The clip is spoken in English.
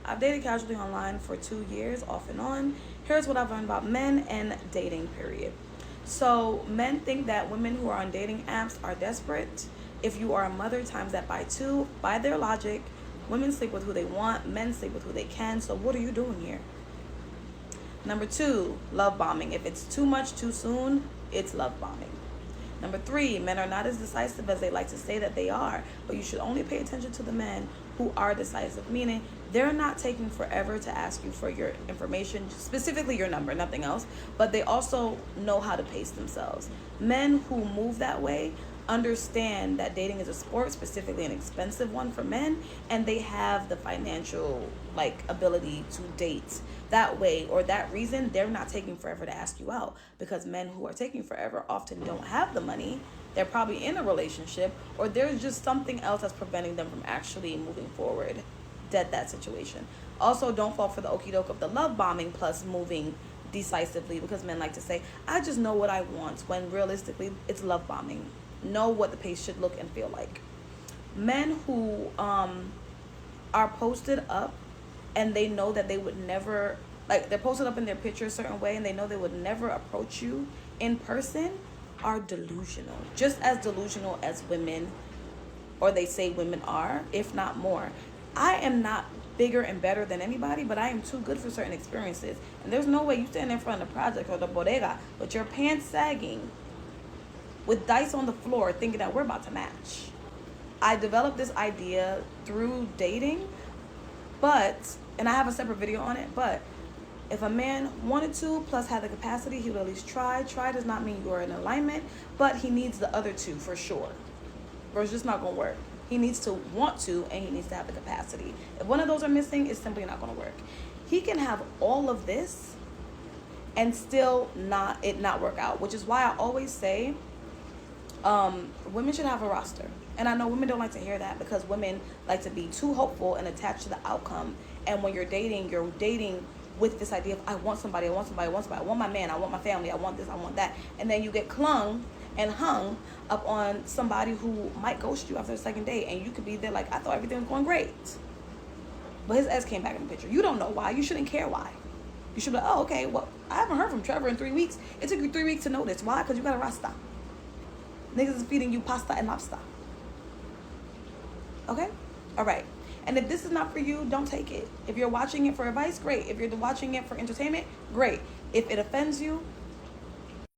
I've dated casually online for 2 years, off and on. Here's what I've learned about men and dating, period. So, men think that women who are on dating apps are desperate. If you are a mother, times that by two. By their logic, women sleep with who they want, men sleep with who they can. So, what are you doing here? Number two, love bombing. If it's too much too soon, it's love bombing. Number three, men are not as decisive as they like to say that they are, but you should only pay attention to the men who are decisive, meaning they're not taking forever to ask you for your information, specifically your number, nothing else, but they also know how to pace themselves. Men who move that way understand that dating is a sport, specifically an expensive one for men, and they have the financial ability to date that way, or that reason they're not taking forever to ask you out, because men who are taking forever often don't have the money. They're probably in a relationship, or there's just something else that's preventing them from actually moving forward. Dead that situation. Also, don't fall for the okie doke of the love bombing plus moving decisively, because men like to say, I just know what I want, when realistically it's love bombing. Know what the pace should look and feel like. Men who are posted up and they know that they would never, they're posted up in their picture a certain way and they know they would never approach you in person, are delusional. Just as delusional as women, or they say women are, if not more. I am not bigger and better than anybody, but I am too good for certain experiences. And there's no way you stand in front of the project or the bodega with your pants sagging, with dice on the floor, thinking that we're about to match. I developed this idea through dating, and I have a separate video on it, but if a man wanted to, plus had the capacity, he would at least try. Try does not mean you're in alignment, but he needs the other two for sure. Or it's just not going to work. He needs to want to, and he needs to have the capacity. If one of those are missing, it's simply not going to work. He can have all of this and still not work out, which is why I always say women should have a roster. And I know women don't like to hear that, because women like to be too hopeful and attached to the outcome. And when you're dating with this idea of I want somebody, I want my man, I want my family, I want this, I want that. And then you get clung and hung up on somebody who might ghost you after the second date, and you could be there like, I thought everything was going great, but his ex came back in the picture. You don't know why. You shouldn't care why. You should be like, oh, okay, well, I haven't heard from Trevor in 3 weeks. It took you 3 weeks to know this. Why? Because you got a rasta. Niggas is feeding you pasta and lobster. Okay? All right. And if this is not for you, don't take it. If you're watching it for advice, great. If you're watching it for entertainment, great. If it offends you,